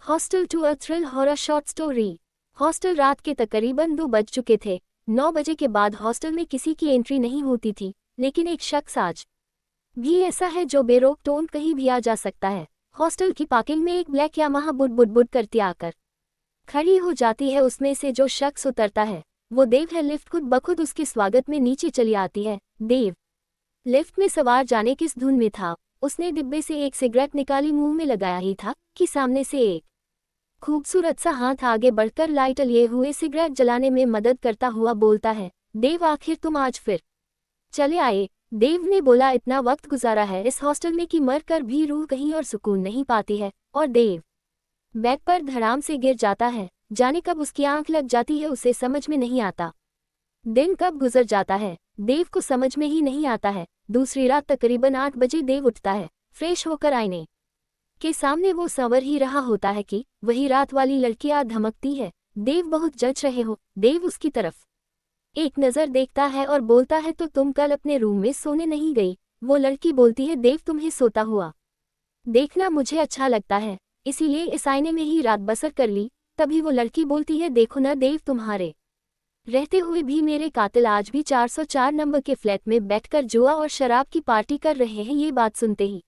Hostel two a thrill horror short story. Hostel रात के तकरीबन 2 बज चुके थे। 9 बजे के बाद हॉस्टल में किसी की एंट्री नहीं होती थी, लेकिन एक शख्स आज भी ऐसा है जो बेरोक टोन कहीं भी आ जा सकता है। हॉस्टल की पार्किंग में एक ब्लैक यामाहा बुड बुड बुड करती आकर खड़ी हो जाती है। उसमें से जो शख्स उतरता है वो देव है। लिफ्ट खुद बखुद उसके स्वागत में नीचे चली आती है। देव लिफ्ट में सवार जाने किस धुन में था। उसने डिब्बे से एक सिगरेट निकाली, मुंह में लगाया ही था कि सामने से एक खूबसूरत सा हाथ आगे बढ़कर लाइटर लिए हुए सिगरेट जलाने में मदद करता हुआ बोलता है, देव आखिर तुम आज फिर चले आए। देव ने बोला, इतना वक्त गुजारा है इस हॉस्टल में कि मर कर भी रूह कहीं और सुकून नहीं पाती है। और देव बेड पर धड़ाम से गिर जाता है। जाने कब उसकी आंख लग जाती है उसे समझ में नहीं आता। दिन कब गुजर जाता है देव को समझ में ही नहीं आता है। दूसरी रात तकरीबन 8 बजे देव उठता है। फ्रेश होकर आईने के सामने वो संवर ही रहा होता है कि वही रात वाली लड़की आज धमकती है, देव बहुत जच रहे हो। देव उसकी तरफ एक नज़र देखता है और बोलता है, तो तुम कल अपने रूम में सोने नहीं गई। वो लड़की बोलती है, देव तुम्हें सोता हुआ देखना मुझे अच्छा लगता है, इसीलिए इस आईने में ही रात बसर कर ली। तभी वो लड़की बोलती है, देखो ना देव, तुम्हारे रहते हुए भी मेरे कातिल आज भी 404 नंबर के फ्लैट में बैठकर जुआ और शराब की पार्टी कर रहे हैं। ये बात सुनते ही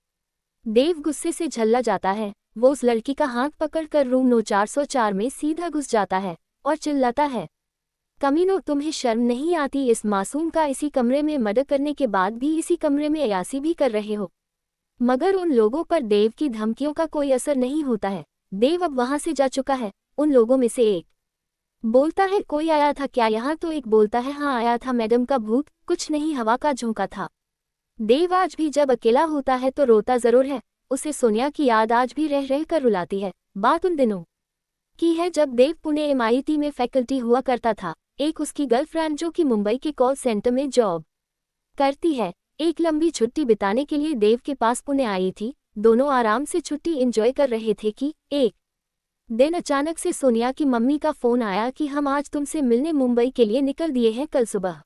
देव गुस्से से झल्ला जाता है। वो उस लड़की का हाथ पकड़कर रूम नो 404 में सीधा घुस जाता है और चिल्लाता है, कमीनो, तुम्हें शर्म नहीं आती? इस मासूम का इसी कमरे में मर्डर करने के बाद भी इसी कमरे में अयासी भी कर रहे हो। मगर उन लोगों पर देव की धमकियों का कोई असर नहीं होता है। देव अब वहां से जा चुका है। उन लोगों में से एक बोलता है, कोई आया था क्या यहाँ? तो एक बोलता है, हाँ आया था मैडम का भूत, कुछ नहीं, हवा का झोंका था। देव आज भी जब अकेला होता है तो रोता जरूर है। उसे सोनिया की याद आज भी रह रह कर रुलाती है। बात उन दिनों की है जब देव पुणे MIT में फैकल्टी हुआ करता था। एक उसकी गर्लफ्रेंड जो कि मुंबई के कॉल सेंटर में जॉब करती है, एक लंबी छुट्टी बिताने के लिए देव के पास पुणे आई थी। दोनों आराम से छुट्टी एंजॉय कर रहे थे कि एक दिन अचानक से सोनिया की मम्मी का फोन आया कि हम आज तुमसे मिलने मुंबई के लिए निकल दिए हैं, कल सुबह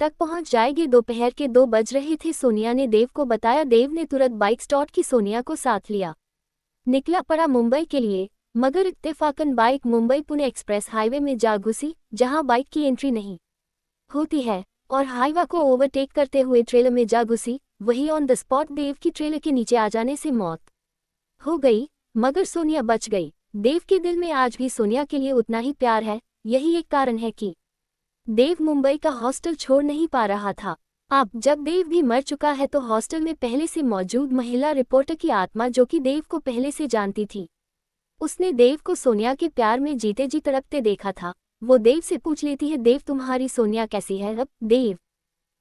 तक पहुंच जाएगी। दोपहर के 2 बज रहे थे। सोनिया ने देव को बताया। देव ने तुरंत बाइक स्टार्ट की, सोनिया को साथ लिया, निकला पड़ा मुंबई के लिए। मगर इत्तेफाकन bike Mumbai Pune express highway में जा घुसी, जहां बाइक की एंट्री नहीं होती है, और हाईवा को ओवरटेक करते हुए ट्रेलर में जा घुसी। वही ऑन द स्पॉट देव की ट्रेलर के नीचे आ जाने से मौत हो गई, मगर सोनिया बच गई। देव के दिल में आज भी सोनिया के लिए उतना ही प्यार है। यही एक कारण है कि देव मुंबई का हॉस्टल छोड़ नहीं पा रहा था। अब जब देव भी मर चुका है तो हॉस्टल में पहले से मौजूद महिला रिपोर्टर की आत्मा, जो कि देव को पहले से जानती थी, उसने देव को सोनिया के प्यार में जीते जी तड़पते देखा था। वो देव से पूछ लेती है, देव तुम्हारी सोनिया कैसी है अब? देव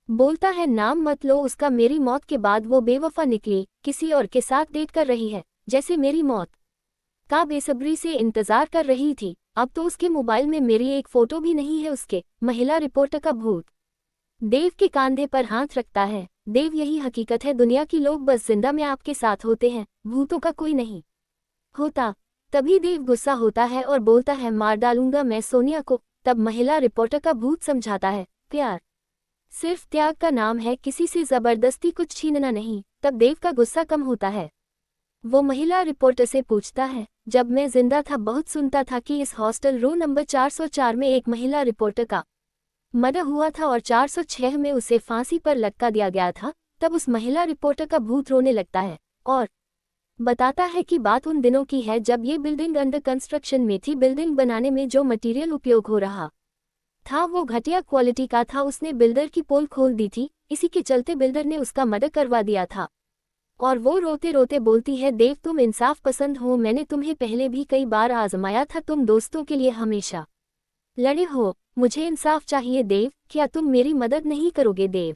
बोलता है, नाम मत लो उसका, मेरी मौत के बाद वो बेवफा निकली, किसी और के साथ डेट कर रही है, जैसे मेरी मौत का बेसब्री से इंतजार कर रही थी। अब तो उसके मोबाइल में मेरी एक फोटो भी नहीं है उसके। महिला रिपोर्टर का भूत देव के कांधे पर हाथ रखता है। देव, यही हकीकत है, दुनिया की लोग बस जिंदा में आपके साथ होते हैं, भूतों का कोई नहीं होता। तभी देव गुस्सा होता है और बोलता है, मार डालूंगा मैं सोनिया को। तब महिला रिपोर्टर का भूत समझाता है, प्यार सिर्फ त्याग का नाम है, किसी से जबरदस्ती कुछ छीनना नहीं। तब देव का गुस्सा कम होता है। वो महिला रिपोर्टर से पूछता है, जब मैं जिंदा था बहुत सुनता था कि इस हॉस्टल रो नंबर 404 में एक महिला रिपोर्टर का मर्डर हुआ था और 406 में उसे फांसी पर लटका दिया गया था। तब उस महिला रिपोर्टर का भूत रोने लगता है और बताता है कि बात उन दिनों की है जब ये बिल्डिंग अंडर कंस्ट्रक्शन में थी। बिल्डिंग बनाने में जो मटेरियल उपयोग हो रहा था वो घटिया क्वालिटी का था। उसने बिल्डर की पोल खोल दी थी, इसी के चलते बिल्डर ने उसका मर्डर करवा दिया था। और वो रोते रोते बोलती है, देव तुम इंसाफ पसंद हो, मैंने तुम्हें पहले भी कई बार आजमाया था, तुम दोस्तों के लिए हमेशा लड़े हो, मुझे इंसाफ चाहिए देव, क्या तुम मेरी मदद नहीं करोगे? देव,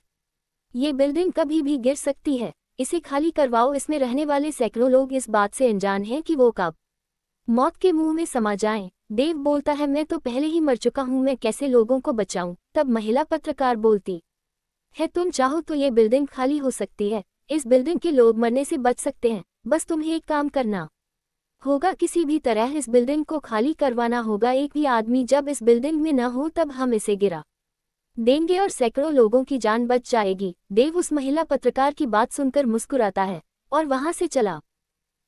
ये बिल्डिंग कभी भी गिर सकती है, इसे खाली करवाओ। इसमें रहने वाले सैकड़ों लोग इस बात से अनजान हैं कि वो कब मौत के मुंह में समा जाएं। देव बोलता है, मैं तो पहले ही मर चुका हूं, मैं कैसे लोगों को बचाऊं? तब महिला पत्रकार बोलती है, तुम चाहो तो ये बिल्डिंग खाली हो सकती है, इस बिल्डिंग के लोग मरने से बच सकते हैं, बस तुम्हें एक काम करना होगा, किसी भी तरह इस बिल्डिंग को खाली करवाना होगा। एक भी आदमी जब इस बिल्डिंग में न हो तब हम इसे गिरा देंगे और सैकड़ों लोगों की जान बच जाएगी। देव उस महिला पत्रकार की बात सुनकर मुस्कुराता है और वहां से चला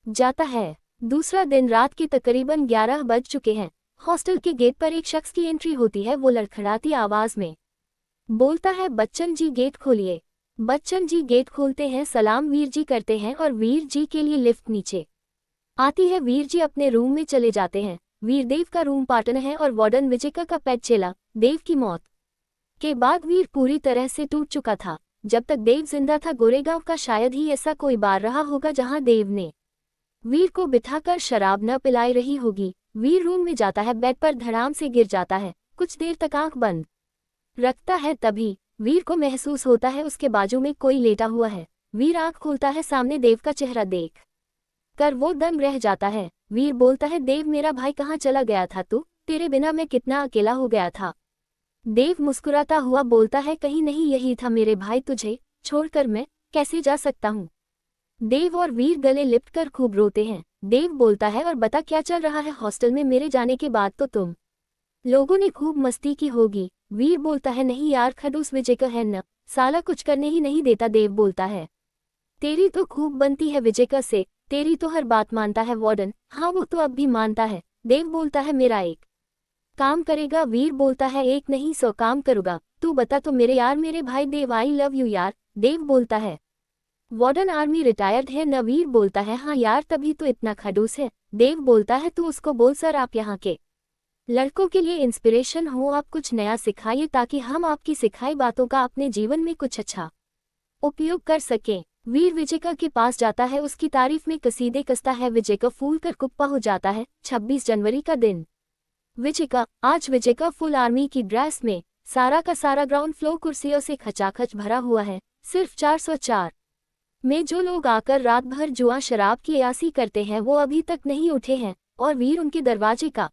जाता है। दूसरा दिन रात के तकरीबन 11 बज चुके हैं। हॉस्टल के गेट पर एक शख्स की एंट्री होती है। वो लड़खड़ाती आवाज में बोलता है, बच्चन जी गेट खोलिए। बच्चन जी गेट खोलते हैं, सलाम वीर जी करते हैं और वीर जी के लिए लिफ्ट नीचे आती है। वीर जी अपने रूम में चले जाते हैं। वीर देव का रूम पार्टनर है और वार्डन विजयका का पेट चेला। देव की मौत के बाद वीर पूरी तरह से टूट चुका था। जब तक देव जिंदा था, गोरेगांव का शायद ही ऐसा कोई बार रहा होगा जहां देव ने वीर को बिठाकर शराब न पिलाई रही होगी। वीर रूम में जाता है, बेड पर धड़ाम से गिर जाता है। कुछ देर तक आंख बंद रखता है, तभी वीर को महसूस होता है उसके बाजू में कोई लेटा हुआ है। वीर आंख खोलता है, सामने देव का चेहरा देख कर वो दंग रह जाता है। वीर बोलता है, देव मेरा भाई कहाँ चला गया था तू? तेरे बिना मैं कितना अकेला हो गया था। देव मुस्कुराता हुआ बोलता है, कहीं नहीं, यही था मेरे भाई, तुझे छोड़कर मैं कैसे जा सकता हूँ। देव और वीर गले लिपट कर खूब रोते हैं। देव बोलता है, और बता क्या चल रहा है हॉस्टल में? मेरे जाने के बाद तो तुम लोगों ने खूब मस्ती की होगी। वीर बोलता है, नहीं यार, खड़ूस विजय का है न, साला कुछ करने ही नहीं देता। देव बोलता है, तेरी तो खूब बनती है विजयका से, तेरी तो हर बात मानता है वार्डन। हाँ वो तो अब भी मानता है। देव बोलता है, मेरा एक काम करेगा? वीर बोलता है, एक नहीं 100 काम करूँगा। तू बता तो मेरे यार, मेरे भाई देव, आई लव यू यार। देव बोलता है, वार्डन आर्मी रिटायर्ड है न? वीर बोलता है, हाँ यार, तभी तो इतना खड़ूस है। देव बोलता है, तू उसको बोल सर आप यहाँ के लड़कों के लिए इंस्पिरेशन हो, आप कुछ नया सिखाइए ताकि हम आपकी सिखाई बातों का अपने जीवन में कुछ अच्छा उपयोग कर सकें। वीर विजयका के पास जाता है, उसकी तारीफ में कसीदे कसता है। विजयका फूल कर कुप्पा हो जाता है। 26 जनवरी का दिन। विजयका आज विजयका फुल आर्मी की ड्रेस में, सारा का सारा ग्राउंड फ्लोर कुर्सियों से खचाखच भरा हुआ है। सिर्फ 404 में जो लोग आकर रात भर जुआ शराब की अयासी करते हैं वो अभी तक नहीं उठे हैं और वीर उनके दरवाजे का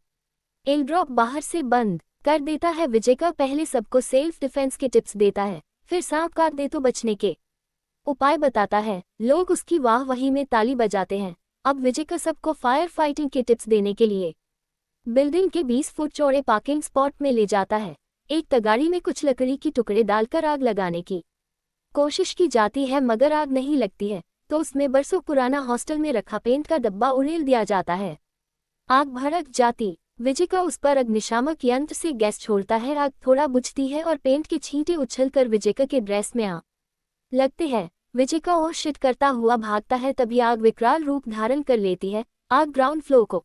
एयरड्रॉप बाहर से बंद कर देता है। विजयका पहले सबको सेल्फ डिफेंस के टिप्स देता है, फिर सांप काट दे तो बचने के उपाय बताता है। लोग उसकी वाहवाही में ताली बजाते हैं। अब विजयका सबको फायर फाइटिंग के टिप्स देने के लिए बिल्डिंग के 20 फुट चौड़े पार्किंग स्पॉट में ले जाता है। एक तगाड़ी में कुछ लकड़ी की टुकड़े डालकर आग लगाने की कोशिश की जाती है, मगर आग नहीं लगती है। तो उसमें बरसों पुराना हॉस्टल में रखा पेंट का डब्बा उड़ेल दिया जाता है। आग भड़क जाती, विजयका उस पर अग्निशामक यंत्र से गैस छोड़ता है। आग थोड़ा बुझती है और पेंट के छींटे उछलकर विजयका के ड्रेस में आ लगते हैं। विजयका और शिट करता हुआ भागता है, तभी आग विकराल रूप धारण कर लेती है। आग ग्राउंड फ्लोर को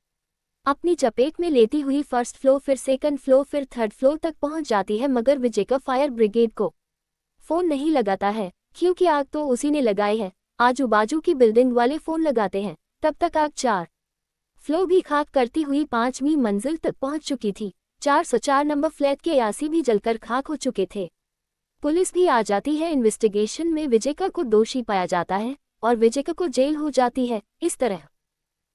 अपनी चपेट में लेती हुई फर्स्ट फ्लोर, फिर सेकंड फ्लोर, फिर थर्ड फ्लोर तक पहुंच जाती है, मगर विजयका फायर ब्रिगेड को फोन नहीं लगाता है क्योंकि आग तो उसी ने लगाई है। आजू बाजू की बिल्डिंग वाले फोन लगाते हैं। तब तक आग 4 फ्लोर भी खाक करती हुई 5वीं मंजिल तक पहुंच चुकी थी। 404 नंबर फ्लैट के 80 भी जलकर खाक हो चुके थे। पुलिस भी आ जाती है। इन्वेस्टिगेशन में विजयका को दोषी पाया जाता है और विजयका को जेल हो जाती है। इस तरह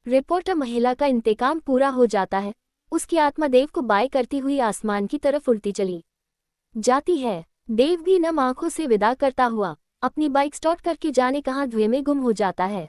रिपोर्टर महिला का इंतकाम पूरा हो जाता है। उसकी आत्मा देव को बाय करती हुई आसमान की तरफ उड़ती चली जाती है। देव भी नम आंखों से विदा करता हुआ अपनी बाइक स्टार्ट करके जाने कहां धुएं में गुम हो जाता है।